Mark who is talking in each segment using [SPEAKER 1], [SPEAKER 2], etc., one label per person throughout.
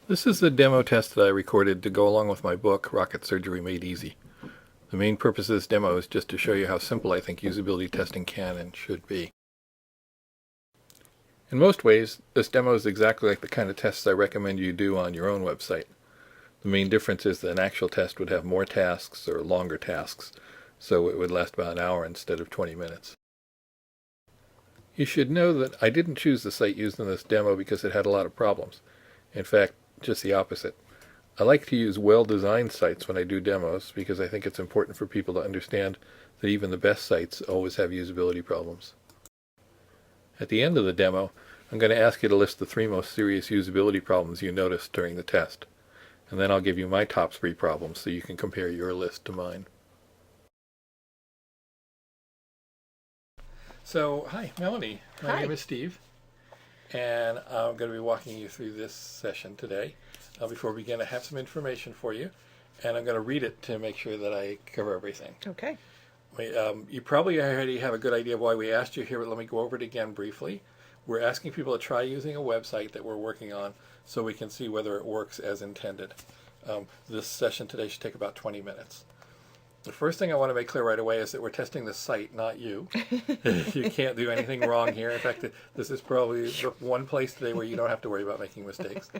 [SPEAKER 1] This is the demo test that I recorded to go along with my book, Rocket Surgery Made Easy. The main purpose of this demo is just to show you how simple I think usability testing can and should be. In most ways, this demo is exactly like the kind of tests I recommend you do on your own website. The main difference is that an actual test would have more tasks or longer tasks, so it would last about an hour instead of 20 minutes. You should know that I didn't choose the site used in this demo because it had a lot of problems. In fact, just the opposite. I like to use well-designed sites when I do demos because I think it's important for people to understand that even the best sites always have usability problems. At the end of the demo, I'm going to ask you to list the 3 most serious usability problems you noticed during the test, and then I'll give you my top 3 problems so you can compare your list to mine. So, hi, Melanie. My name is Steve, and I'm going to be walking you through this session today. Before we begin, I have some information for you, and I'm going to read it to make sure that I cover everything.
[SPEAKER 2] Okay.
[SPEAKER 1] You probably already have a good idea of why we asked you here, but let me go over it again briefly. We're asking people to try using a website that we're working on so we can see whether it works as intended. This session today should take about 20 minutes. The first thing I want to make clear right away is that we're testing the site, not you. You can't do anything wrong here. In fact, this is probably the one place today where you don't have to worry about making mistakes.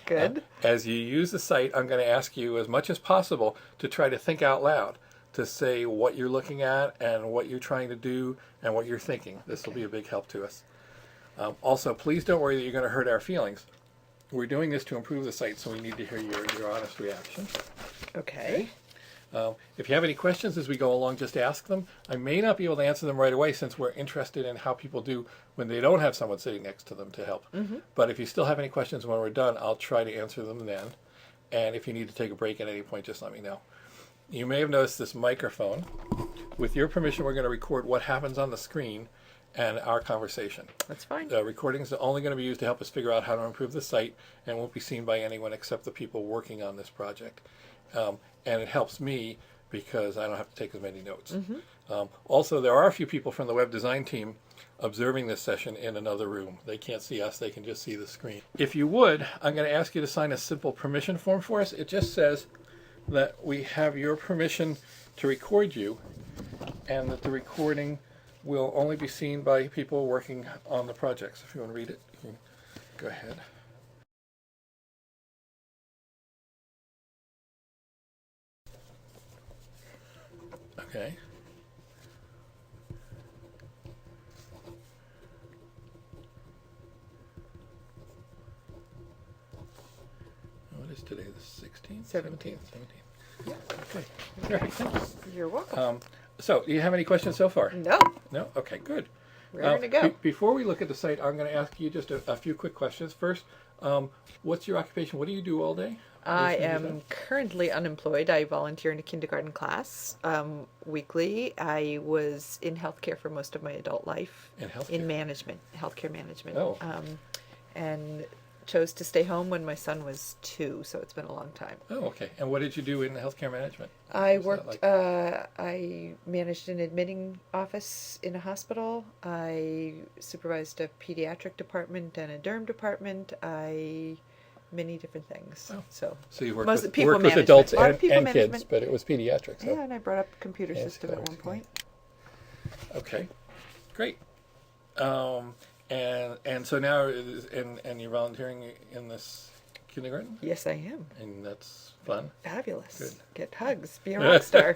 [SPEAKER 2] Good.
[SPEAKER 1] As you use the site, I'm going to ask you as much as possible to try to think out loud, to say what you're looking at and what you're trying to do and what you're thinking. This will be a big help to us. Also, please don't worry that you're going to hurt our feelings. We're doing this to improve the site, so we need to hear your honest reaction.
[SPEAKER 2] Okay.
[SPEAKER 1] If you have any questions as we go along, just ask them. I may not be able to answer them right away since we're interested in how people do when they don't have someone sitting next to them to help. But if you still have any questions when we're done, I'll try to answer them then. And if you need to take a break at any point, just let me know. You may have noticed this microphone. With your permission, we're going to record what happens on the screen and our conversation.
[SPEAKER 2] That's fine.
[SPEAKER 1] The recordings are only going to be used to help us figure out how to improve the site and won't be seen by anyone except the people working on this project. And it helps me because I don't have to take as many notes. Also, there are a few people from the web design team observing this session in another room. They can't see us, they can just see the screen. If you would, I'm going to ask you to sign a simple permission form for us. It just says that we have your permission to record you and that the recording will only be seen by people working on the projects. If you want to read it, you can go ahead. Okay. What is today, the 16th?
[SPEAKER 2] 17th.
[SPEAKER 1] 17th. Yeah. Okay. Perfect. Thanks.
[SPEAKER 2] You're welcome.
[SPEAKER 1] So, do you have any questions so far?
[SPEAKER 2] No.
[SPEAKER 1] No? Okay, good.
[SPEAKER 2] Ready to go.
[SPEAKER 1] Before we look at the site, I'm going to ask you just a few quick questions. First, what's your occupation? What do you do all day?
[SPEAKER 2] I am currently unemployed. I volunteer in a kindergarten class weekly. I was in healthcare for most of my adult life.
[SPEAKER 1] In healthcare?
[SPEAKER 2] In management, healthcare management.
[SPEAKER 1] Oh.
[SPEAKER 2] And chose to stay home when my son was 2, so it's been a long time.
[SPEAKER 1] Oh, okay. And what did you do in healthcare management?
[SPEAKER 2] I worked, I managed an admitting office in a hospital. I supervised a pediatric department and a derm department. Many different things.
[SPEAKER 1] Oh.
[SPEAKER 2] So
[SPEAKER 1] you worked
[SPEAKER 2] most
[SPEAKER 1] with,
[SPEAKER 2] people
[SPEAKER 1] worked with
[SPEAKER 2] management.
[SPEAKER 1] adults
[SPEAKER 2] A lot of
[SPEAKER 1] and
[SPEAKER 2] people
[SPEAKER 1] kids,
[SPEAKER 2] management.
[SPEAKER 1] but it was pediatrics. So.
[SPEAKER 2] Yeah, and I brought up a computer system at one point.
[SPEAKER 1] Okay, great. And so now, and you're volunteering in this kindergarten?
[SPEAKER 2] Yes, I am.
[SPEAKER 1] And that's fun?
[SPEAKER 2] Fabulous.
[SPEAKER 1] Good.
[SPEAKER 2] Get hugs. Be a rock star.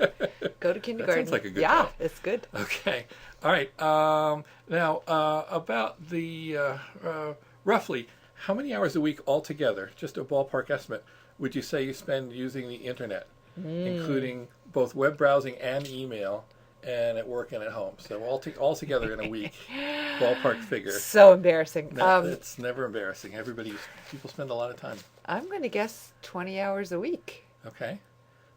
[SPEAKER 2] Go to kindergarten.
[SPEAKER 1] That sounds like a good
[SPEAKER 2] Yeah,
[SPEAKER 1] job.
[SPEAKER 2] it's good.
[SPEAKER 1] Okay. All right. Now, about the, roughly, how many hours a week altogether, just a ballpark estimate, would you say you spend using the internet, including both web browsing and email, and at work and at home? So all together in a week, ballpark figure.
[SPEAKER 2] So embarrassing.
[SPEAKER 1] No, it's never embarrassing. People spend a lot of time.
[SPEAKER 2] I'm going to guess 20 hours a week.
[SPEAKER 1] Okay.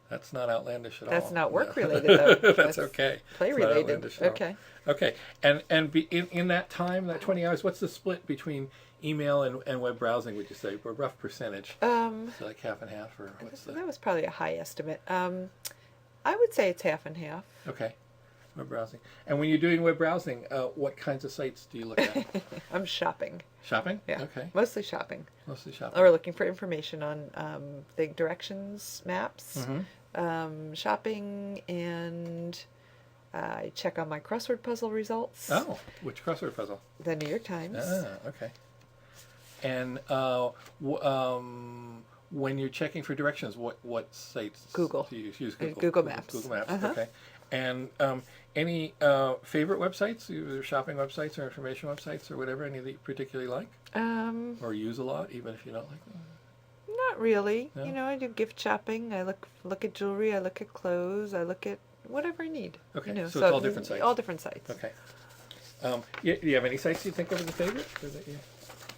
[SPEAKER 1] That's not outlandish at all.
[SPEAKER 2] That's not work related, though.
[SPEAKER 1] That's okay.
[SPEAKER 2] Play
[SPEAKER 1] It's not
[SPEAKER 2] related.
[SPEAKER 1] outlandish at all.
[SPEAKER 2] Okay.
[SPEAKER 1] Okay. And in that time, that 20 hours, what's the split between email and web browsing, would you say? A rough percentage. So like half and half, or what's
[SPEAKER 2] that was probably a high estimate. I would say it's half and half.
[SPEAKER 1] Okay. Web browsing. And when you're doing web browsing, what kinds of sites do you look at?
[SPEAKER 2] I'm shopping.
[SPEAKER 1] Shopping?
[SPEAKER 2] Yeah,
[SPEAKER 1] Okay.
[SPEAKER 2] mostly shopping.
[SPEAKER 1] Mostly shopping.
[SPEAKER 2] Or looking for information on the directions maps, shopping, and I check on my crossword puzzle results.
[SPEAKER 1] Oh, which crossword puzzle?
[SPEAKER 2] The New York Times.
[SPEAKER 1] Okay. And when you're checking for directions, what sites
[SPEAKER 2] Google.
[SPEAKER 1] do you use? Google.
[SPEAKER 2] Google Maps.
[SPEAKER 1] Google Maps.
[SPEAKER 2] Uh-huh.
[SPEAKER 1] Okay. And any favorite websites, either shopping websites or information websites or whatever, any that you particularly like or use a lot, even if you don't like them?
[SPEAKER 2] Not really.
[SPEAKER 1] No?
[SPEAKER 2] You know, I do gift shopping. I look at jewelry. I look at clothes. I look at whatever I need.
[SPEAKER 1] Okay,
[SPEAKER 2] You know,
[SPEAKER 1] so it's all different sites.
[SPEAKER 2] All different sites.
[SPEAKER 1] Okay. Do you have any sites you think of as a favorite, or that you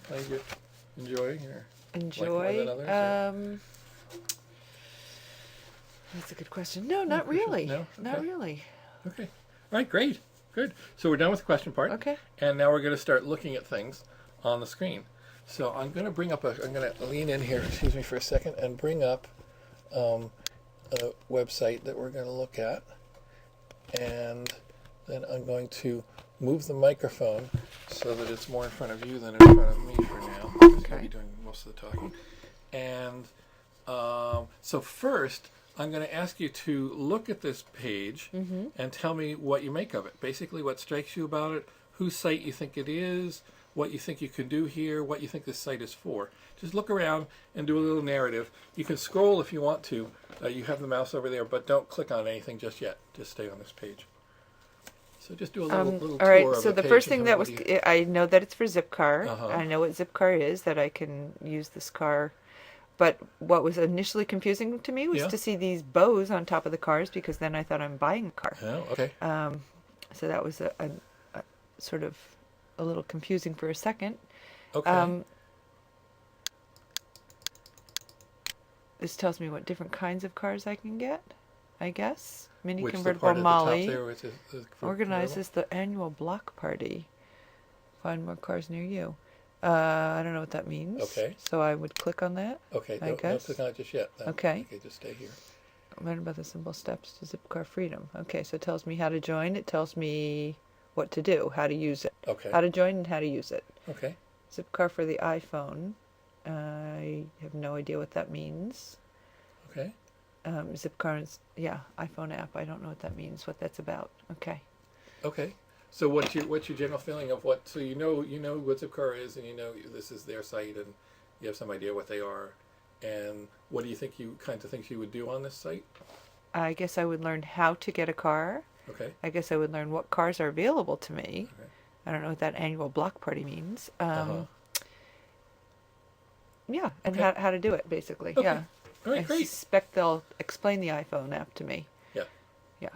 [SPEAKER 1] find you enjoying, or like more than others, or?
[SPEAKER 2] That's a good question. No, not really.
[SPEAKER 1] No?
[SPEAKER 2] Not
[SPEAKER 1] Okay.
[SPEAKER 2] really.
[SPEAKER 1] Okay. All right, great. Good. So we're done with the question part.
[SPEAKER 2] Okay.
[SPEAKER 1] And now we're going to start looking at things on the screen. So I'm going to I'm going to lean in here, excuse me for a second, and bring up a website that we're going to look at. And then I'm going to move the microphone so that it's more in front of you than in front of me for now. Because
[SPEAKER 2] Okay.
[SPEAKER 1] you'll be doing most of the talking. And so first, I'm going to ask you to look at this page and tell me what you make of it. Basically, what strikes you about it, whose site you think it is, what you think you can do here, what you think this site is for. Just look around and do a little narrative. You can scroll if you want to. You have the mouse over there, but don't click on anything just yet. Just stay on this page. So just do a little
[SPEAKER 2] All
[SPEAKER 1] tour
[SPEAKER 2] right.
[SPEAKER 1] of
[SPEAKER 2] So the
[SPEAKER 1] page
[SPEAKER 2] first
[SPEAKER 1] and
[SPEAKER 2] thing
[SPEAKER 1] tell
[SPEAKER 2] that
[SPEAKER 1] me
[SPEAKER 2] was,
[SPEAKER 1] what you-
[SPEAKER 2] I know that it's for Zipcar.
[SPEAKER 1] Uh-huh.
[SPEAKER 2] I know what Zipcar is. That I can use this car. But what was initially confusing to me was
[SPEAKER 1] Yeah.
[SPEAKER 2] to see these bows on top of the cars, because then I thought I'm buying a car.
[SPEAKER 1] Oh, okay.
[SPEAKER 2] So that was a sort of a little confusing for a second.
[SPEAKER 1] Okay.
[SPEAKER 2] This tells me what different kinds of cars I can get, I guess. Mini
[SPEAKER 1] Which the
[SPEAKER 2] convertible
[SPEAKER 1] part at the top
[SPEAKER 2] Molly.
[SPEAKER 1] there, which is for
[SPEAKER 2] Organizes the annual block party. Find more cars near you. I don't know what that means.
[SPEAKER 1] Okay.
[SPEAKER 2] So I would click on that.
[SPEAKER 1] Okay,
[SPEAKER 2] I
[SPEAKER 1] don't
[SPEAKER 2] guess.
[SPEAKER 1] click on it just yet. Then.
[SPEAKER 2] Okay.
[SPEAKER 1] Okay, just stay here.
[SPEAKER 2] Learn about the simple steps to Zipcar freedom. Okay, so it tells me how to join. It tells me what to do, how to use it.
[SPEAKER 1] Okay.
[SPEAKER 2] How to join and how to use it.
[SPEAKER 1] Okay.
[SPEAKER 2] Zipcar for the iPhone. I have no idea what that means.
[SPEAKER 1] Okay.
[SPEAKER 2] Zipcar is, iPhone app. I don't know what that means, what that's about. Okay.
[SPEAKER 1] Okay. So what's your general feeling of what? So you know what Zipcar is, and you know this is their site, and you have some idea what they are, and what do you think kinds of things you would do on this site?
[SPEAKER 2] I guess I would learn how to get a car.
[SPEAKER 1] Okay.
[SPEAKER 2] I guess I would learn what cars are available to me.
[SPEAKER 1] Okay.
[SPEAKER 2] I don't know what that annual block party means. Yeah, and
[SPEAKER 1] Okay.
[SPEAKER 2] how to do it, basically.
[SPEAKER 1] Okay.
[SPEAKER 2] Yeah.
[SPEAKER 1] All right.
[SPEAKER 2] I
[SPEAKER 1] Great.
[SPEAKER 2] suspect they'll explain the iPhone app to me.
[SPEAKER 1] Yeah.
[SPEAKER 2] Yeah.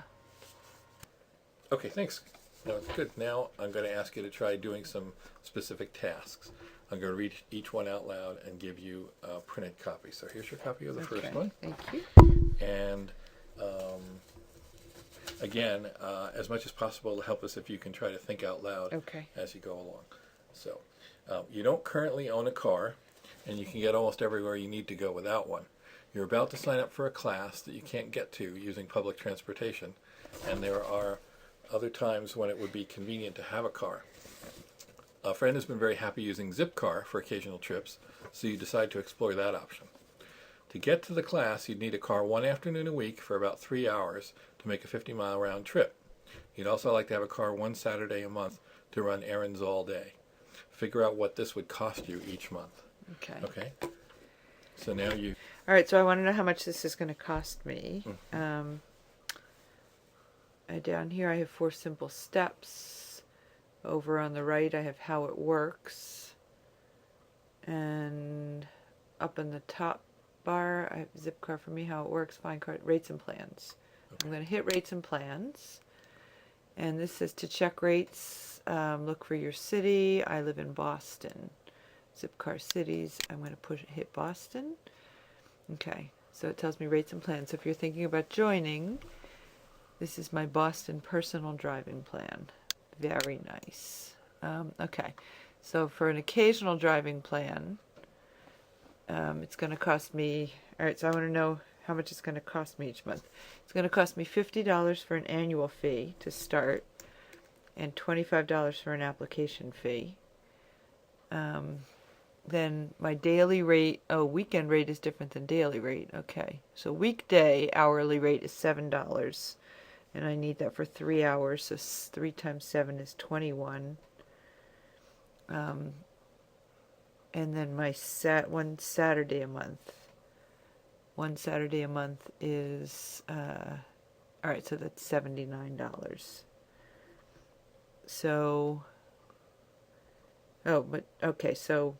[SPEAKER 1] Okay. Thanks. No, it's good. Now I'm going to ask you to try doing some specific tasks. I'm going to read each one out loud and give you a printed copy. So here's your copy of the first
[SPEAKER 2] Okay.
[SPEAKER 1] one.
[SPEAKER 2] Thank you.
[SPEAKER 1] And again, as much as possible to help us if you can try to think out loud
[SPEAKER 2] Okay.
[SPEAKER 1] as you go along. So you don't currently own a car, and you can get almost everywhere you need to go without one. You're about to sign up for a class that you can't get to using public transportation, and there are other times when it would be convenient to have a car. A friend has been very happy using Zipcar for occasional trips, so you decide to explore that option. To get to the class, you'd need a car one afternoon a week for about 3 hours to make a 50-mile round trip. You'd also like to have a car one Saturday a month to run errands all day. Figure out what this would cost you each month.
[SPEAKER 2] Okay.
[SPEAKER 1] Okay? So now you...
[SPEAKER 2] All right, so I want to know how much this is going to cost me. Down here I have 4 simple steps. Over on the right I have how it works. And up in the top bar I have Zipcar for me, how it works, find car, rates and plans.
[SPEAKER 1] Okay.
[SPEAKER 2] I'm going to hit rates and plans. And this says to check rates, look for your city. I live in Boston. Zipcar cities, I'm going to hit Boston. Okay, so it tells me rates and plans. So if you're thinking about joining, this is my Boston personal driving plan. Very nice. Okay, so for an occasional driving plan, it's going to cost me, all right, so I want to know how much it's going to cost me each month. It's going to cost me $50 for an annual fee to start, and $25 for an application fee. Then my daily rate, oh, weekend rate is different than daily rate. Okay. So weekday hourly rate is $7. And I need that for 3 hours. So 3 times 7 is 21. And then my one Saturday a month. One Saturday a month is, all right, so that's $79. So, oh, but, okay, so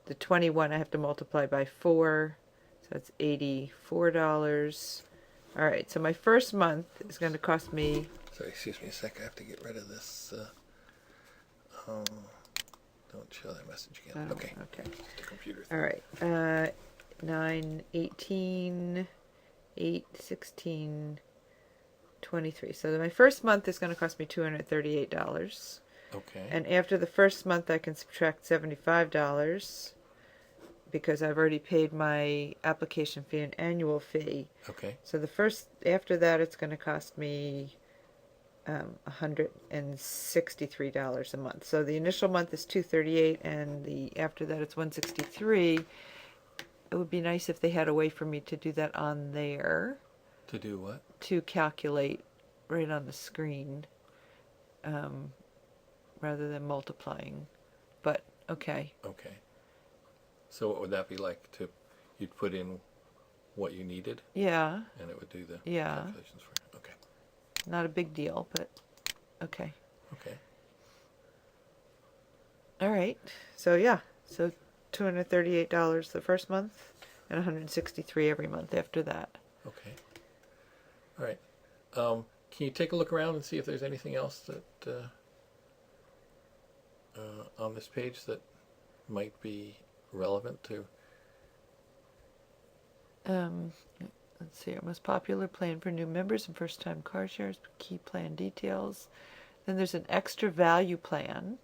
[SPEAKER 2] the 21 I have to multiply by 4, so that's $84. All right, so my first month is going to cost me...
[SPEAKER 1] Sorry, excuse me a sec. I have to get rid of this. Don't show that message again. Okay.
[SPEAKER 2] Okay.
[SPEAKER 1] The computer
[SPEAKER 2] All
[SPEAKER 1] thing.
[SPEAKER 2] right. 9, 18, 8, 16, 23. So my first month is going to cost me $238.
[SPEAKER 1] Okay.
[SPEAKER 2] And after the first month, I can subtract $75 because I've already paid my application fee and annual fee.
[SPEAKER 1] Okay.
[SPEAKER 2] So after that, it's going to cost me $163 a month. So the initial month is $238, and after that it's $163. It would be nice if they had a way for me to do that on there.
[SPEAKER 1] To do what?
[SPEAKER 2] To calculate right on the screen, rather than multiplying. But okay.
[SPEAKER 1] Okay. So what would that be like? You'd put in what you needed,
[SPEAKER 2] Yeah.
[SPEAKER 1] and it would do the
[SPEAKER 2] Yeah.
[SPEAKER 1] calculations for you. Okay.
[SPEAKER 2] Not a big deal, but okay.
[SPEAKER 1] Okay.
[SPEAKER 2] All right. So yeah. So $238 the first month, and $163 every month after that.
[SPEAKER 1] Okay. All right. Can you take a look around and see if there's anything else that on this page that might be relevant to?
[SPEAKER 2] Let's see. Our most popular plan for new members and first-time car shares. Key plan details. Then there's an extra value plan.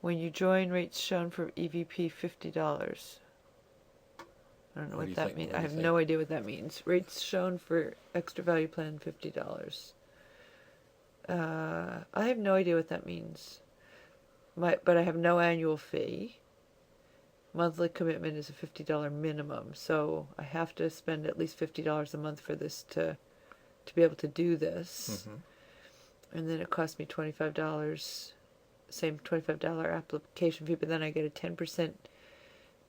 [SPEAKER 2] When you join, rates shown for EVP $50. I don't know what that means. I have no idea what that means. Rates shown for extra value plan $50. I have no idea what that means. But I have no annual fee. Monthly commitment is a $50 minimum, so I have to spend at least $50 a month for this to be able to do this.
[SPEAKER 1] Mm-hmm.
[SPEAKER 2] And then it costs me $25, same $25 application fee, but then I get a 10%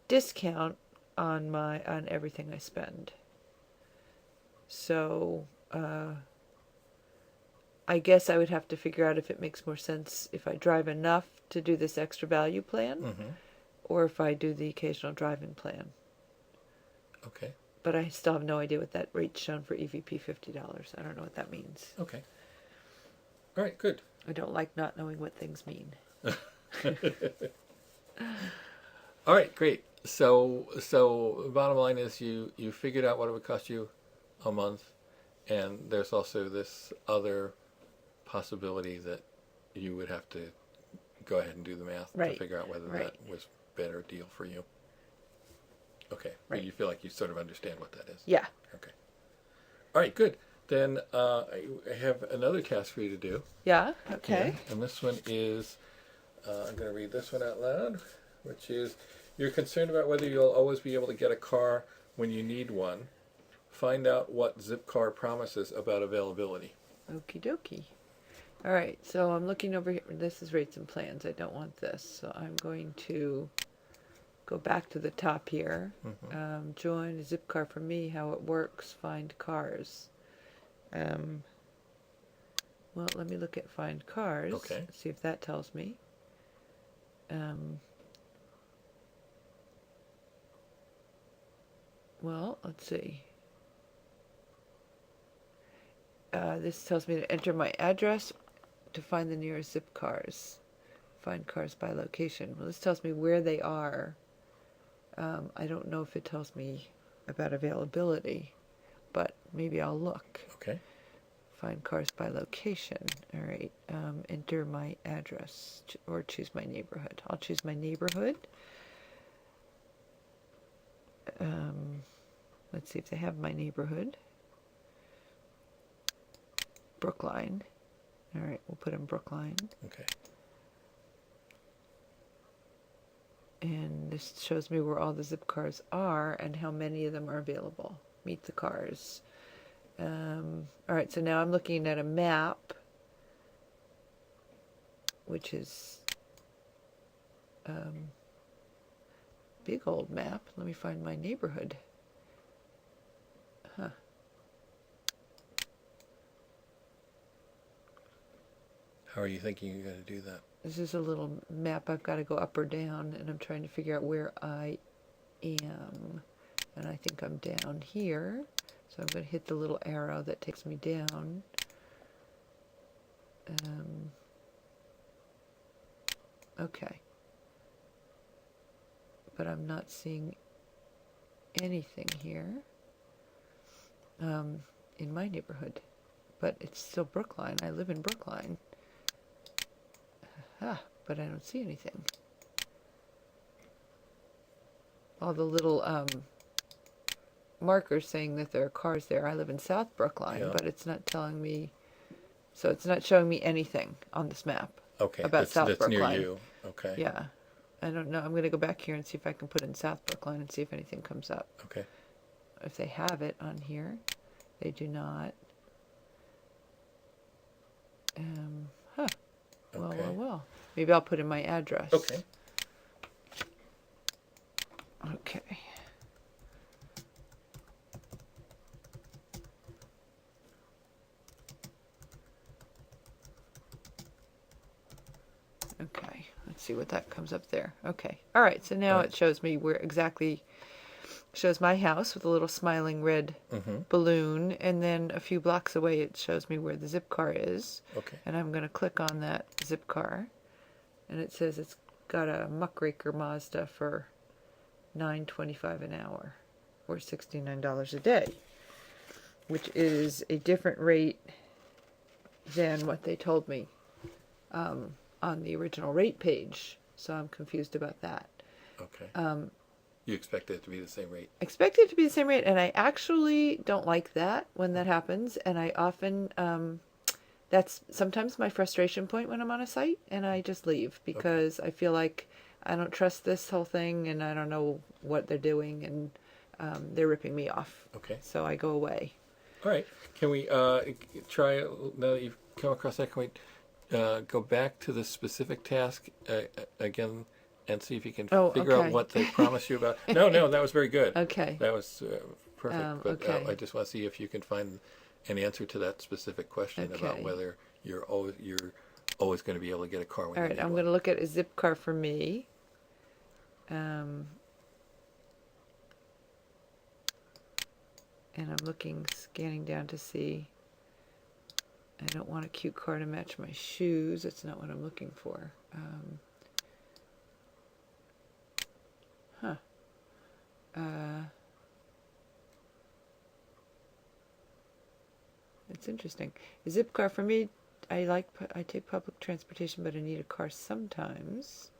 [SPEAKER 2] discount on everything I spend. So I guess I would have to figure out if it makes more sense if I drive enough to do this extra value plan,
[SPEAKER 1] Mm-hmm.
[SPEAKER 2] or if I do the occasional drive-in plan.
[SPEAKER 1] Okay.
[SPEAKER 2] But I still have no idea what that rate's shown for EVP $50. I don't know what that means.
[SPEAKER 1] Okay. All right, good.
[SPEAKER 2] I don't like not knowing what things mean.
[SPEAKER 1] All right, great. So the bottom line is you figured out what it would cost you a month, and there's also this other possibility that you would have to go ahead and do the math
[SPEAKER 2] Right.
[SPEAKER 1] to figure out whether
[SPEAKER 2] Right.
[SPEAKER 1] that was a better deal for you. Okay.
[SPEAKER 2] Right.
[SPEAKER 1] But you feel like you sort of understand what that is.
[SPEAKER 2] Yeah.
[SPEAKER 1] Okay. All right, good. Then I have another task for you to do.
[SPEAKER 2] Yeah? Okay.
[SPEAKER 1] Yeah, and this one is, I'm going to read this one out loud, which is, you're concerned about whether you'll always be able to get a car when you need one. Find out what Zipcar promises about availability.
[SPEAKER 2] Okie dokie. All right, so I'm looking over here. This is rates and plans. I don't want this. So I'm going to go back to the top here.
[SPEAKER 1] Mm-hmm.
[SPEAKER 2] Join Zipcar for me, how it works, find cars. Well, let me look at find cars.
[SPEAKER 1] Okay.
[SPEAKER 2] See if that tells me. Well, let's see. This tells me to enter my address to find the nearest zip cars. Find cars by location. Well, this tells me where they are. I don't know if it tells me about availability, but maybe I'll look.
[SPEAKER 1] Okay.
[SPEAKER 2] Find cars by location. All right. Enter my address or choose my neighborhood. I'll choose my neighborhood. Let's see if they have my neighborhood. Brookline. All right, we'll put in Brookline.
[SPEAKER 1] Okay.
[SPEAKER 2] And this shows me where all the zip cars are and how many of them are available. Meet the cars. All right, so now I'm looking at a map, which is big old map. Let me find my neighborhood. Huh.
[SPEAKER 1] How are you thinking you're going to do that?
[SPEAKER 2] This is a little map. I've got to go up or down, and I'm trying to figure out where I am. And I think I'm down here. So I'm going to hit the little arrow that takes me down. Okay. But I'm not seeing anything here in my neighborhood. But it's still Brookline. I live in Brookline. But I don't see anything. All the little markers saying that there are cars there. I live in South Brookline,
[SPEAKER 1] Yeah.
[SPEAKER 2] but it's not telling me. So it's not showing me anything on this map
[SPEAKER 1] Okay,
[SPEAKER 2] about South
[SPEAKER 1] that's
[SPEAKER 2] Brookline.
[SPEAKER 1] near you. Okay.
[SPEAKER 2] Yeah. I don't know. I'm going to go back here and see if I can put in South Brookline and see if anything comes up.
[SPEAKER 1] Okay.
[SPEAKER 2] If they have it on here. They do not.
[SPEAKER 1] Okay.
[SPEAKER 2] Well. Maybe I'll put in my address.
[SPEAKER 1] Okay.
[SPEAKER 2] Okay. Okay, let's see what that comes up there. Okay, all right, so now it shows me where exactly, shows my house with a little smiling red balloon, and then a few blocks away it shows me where the zip car is.
[SPEAKER 1] Okay.
[SPEAKER 2] And I'm going to click on that zip car, and it says it's got a muckraker Mazda for $9.25 an hour, or $69 a day, which is a different rate than what they told me on the original rate page. So I'm confused about that.
[SPEAKER 1] Okay. You expect it to be the same rate?
[SPEAKER 2] Expect it to be the same rate, and I actually don't like that when that happens, and I often that's sometimes my frustration point when I'm on a site, and I just leave because I feel like I don't trust this whole thing, and I don't know what they're doing, and they're ripping me off.
[SPEAKER 1] Okay.
[SPEAKER 2] So I go away.
[SPEAKER 1] All right. Can we try, now that you've come across that, can we go back to the specific task again and see if you can figure out what they promised you about? No, that was very good.
[SPEAKER 2] Okay.
[SPEAKER 1] That was perfect. But
[SPEAKER 2] okay.
[SPEAKER 1] I just want to see if you can find an answer to that specific question about whether you're always going to be able to get a car when
[SPEAKER 2] All
[SPEAKER 1] you
[SPEAKER 2] right,
[SPEAKER 1] need
[SPEAKER 2] I'm
[SPEAKER 1] one.
[SPEAKER 2] going to look at a zip car for me. And I'm scanning down to see. I don't want a cute car to match my shoes. That's not what I'm looking for. It's interesting. A zip car for me. I take public transportation, but I need a car sometimes.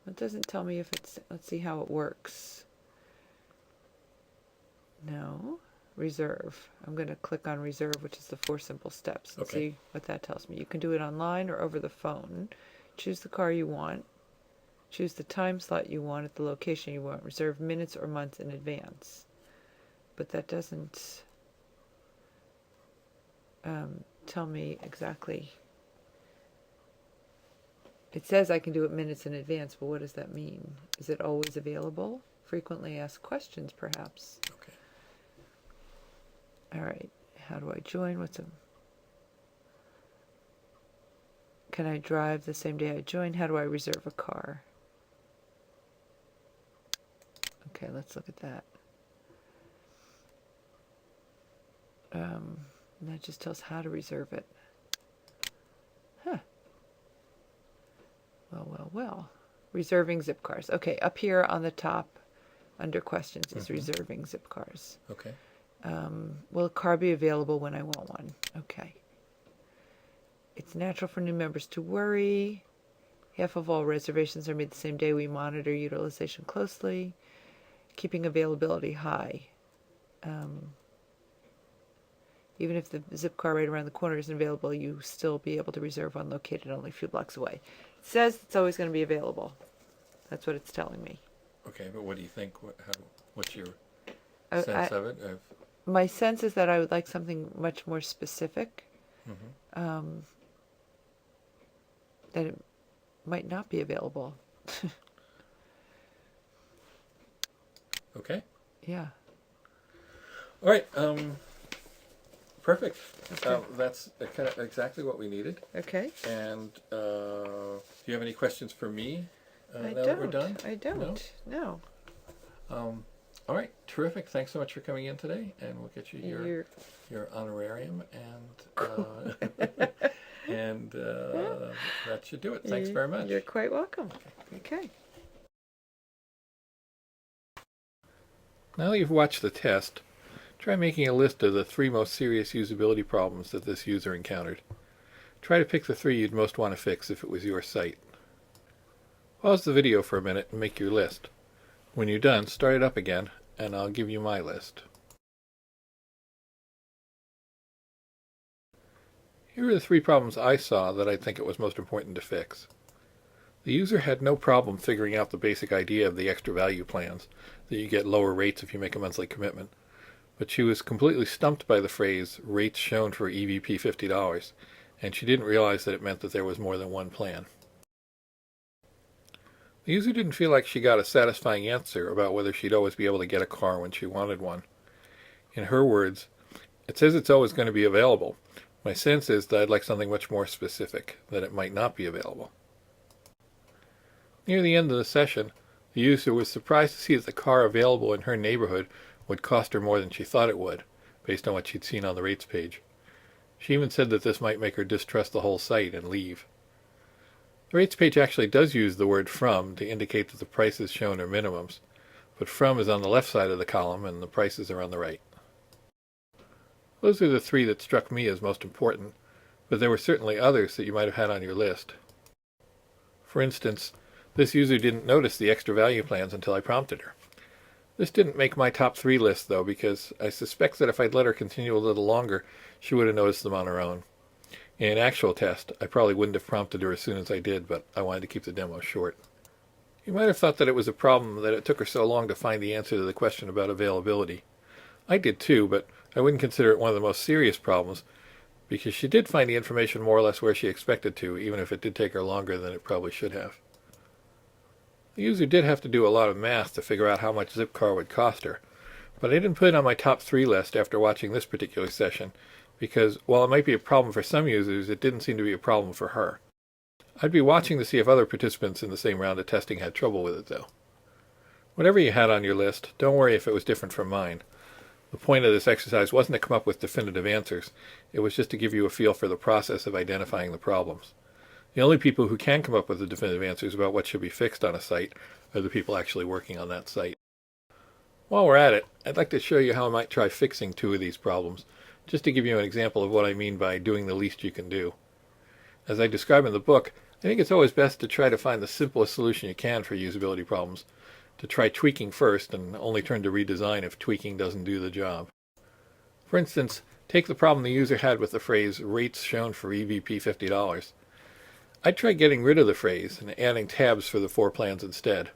[SPEAKER 2] It doesn't tell me if it's. Let's see how it works. No. Reserve. I'm going to click on reserve, which is the 4 simple steps, and see what that tells me. You can do it online or over the phone. Choose the car you want. Choose the time slot you want at the location you want. Reserve minutes or months in advance. But that doesn't tell me exactly. It says I can do it minutes in advance, but what does that mean? Is it always available? Frequently asked questions, perhaps.
[SPEAKER 1] Okay.
[SPEAKER 2] All right. How do I join? Can I drive the same day I join? How do I reserve a car? Okay, let's look at that. And that just tells how to reserve it. Huh. Well. Reserving zip cars. Okay, up here on the top, under questions, is reserving zip cars.
[SPEAKER 1] Okay.
[SPEAKER 2] Will a car be available when I want one? Okay. It's natural for new members to worry. Half of all reservations are made the same day. We monitor utilization closely, keeping availability high. Even if the zip car right around the corner isn't available, you still be able to reserve one located only a few blocks away. It says it's always going to be available. That's what it's telling me.
[SPEAKER 1] Okay, but what do you think? What's your
[SPEAKER 2] I,
[SPEAKER 1] sense of it?
[SPEAKER 2] my sense is that I would like something much more specific,
[SPEAKER 1] Mm-hmm.
[SPEAKER 2] that it might not be available.
[SPEAKER 1] Okay.
[SPEAKER 2] Yeah.
[SPEAKER 1] All right. Perfect.
[SPEAKER 2] Okay.
[SPEAKER 1] That's kind of exactly what we needed.
[SPEAKER 2] Okay.
[SPEAKER 1] And do you have any questions for me
[SPEAKER 2] I
[SPEAKER 1] now that we're done?
[SPEAKER 2] don't. I don't. No.
[SPEAKER 1] All right. Terrific. Thanks so much for coming in today, and we'll get you your honorarium, and and that should do it. Thanks very much.
[SPEAKER 2] You're quite welcome. Okay.
[SPEAKER 1] Now that you've watched the test, try making a list of the 3 most serious usability problems that this user encountered. Try to pick the 3 you'd most want to fix if it was your site. Pause the video for a minute and make your list. When you're done, start it up again, and I'll give you my list. Here are the 3 problems I saw that I think it was most important to fix. The user had no problem figuring out the basic idea of the extra value plans, that you get lower rates if you make a monthly commitment, but she was completely stumped by the phrase rates shown for EVP $50, and she didn't realize that it meant that there was more than one plan. The user didn't feel like she got a satisfying answer about whether she'd always be able to get a car when she wanted one. In her words, "It says it's always going to be available. My sense is that I'd like something much more specific, that it might not be available." Near the end of the session, the user was surprised to see that the car available in her neighborhood would cost her more than she thought it would, based on what she'd seen on the rates page. She even said that this might make her distrust the whole site and leave. The rates page actually does use the word "from" to indicate that the prices shown are minimums, but "from" is on the left side of the column and the prices are on the right. Those are the 3 that struck me as most important, but there were certainly others that you might have had on your list. For instance, this user didn't notice the extra value plans until I prompted her. This didn't make my top 3 list, though, because I suspect that if I'd let her continue a little longer, she would have noticed them on her own. In an actual test, I probably wouldn't have prompted her as soon as I did, but I wanted to keep the demo short. You might have thought that it was a problem that it took her so long to find the answer to the question about availability. I did too, but I wouldn't consider it one of the most serious problems, because she did find the information more or less where she expected to, even if it did take her longer than it probably should have. The user did have to do a lot of math to figure out how much Zipcar would cost her, but I didn't put it on my top 3 list after watching this particular session, because while it might be a problem for some users, it didn't seem to be a problem for her. I'd be watching to see if other participants in the same round of testing had trouble with it, though. Whatever you had on your list, don't worry if it was different from mine. The point of this exercise wasn't to come up with definitive answers. It was just to give you a feel for the process of identifying the problems. The only people who can come up with the definitive answers about what should be fixed on a site are the people actually working on that site. While we're at it, I'd like to show you how I might try fixing 2 of these problems, just to give you an example of what I mean by doing the least you can do. As I describe in the book, I think it's always best to try to find the simplest solution you can for usability problems, to try tweaking first and only turn to redesign if tweaking doesn't do the job. For instance, take the problem the user had with the phrase rates shown for EVP $50. I'd try getting rid of the phrase and adding tabs for the 4 plans instead.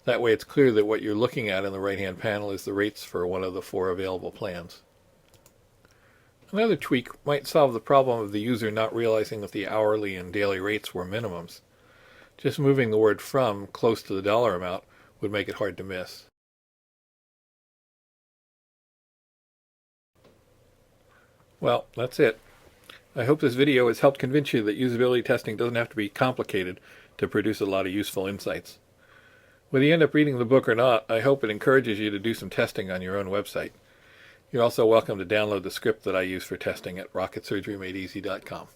[SPEAKER 1] That way it's clear that what you're looking at in the right-hand panel is the rates for one of the 4 available plans. Another tweak might solve the problem of the user not realizing that the hourly and daily rates were minimums. Just moving the word "from" close to the dollar amount would make it hard to miss. Well, that's it. I hope this video has helped convince you that usability testing doesn't have to be complicated to produce a lot of useful insights. Whether you end up reading the book or not, I hope it encourages you to do some testing on your own website. You're also welcome to download the script that I use for testing at rocketsurgerymadeeasy.com.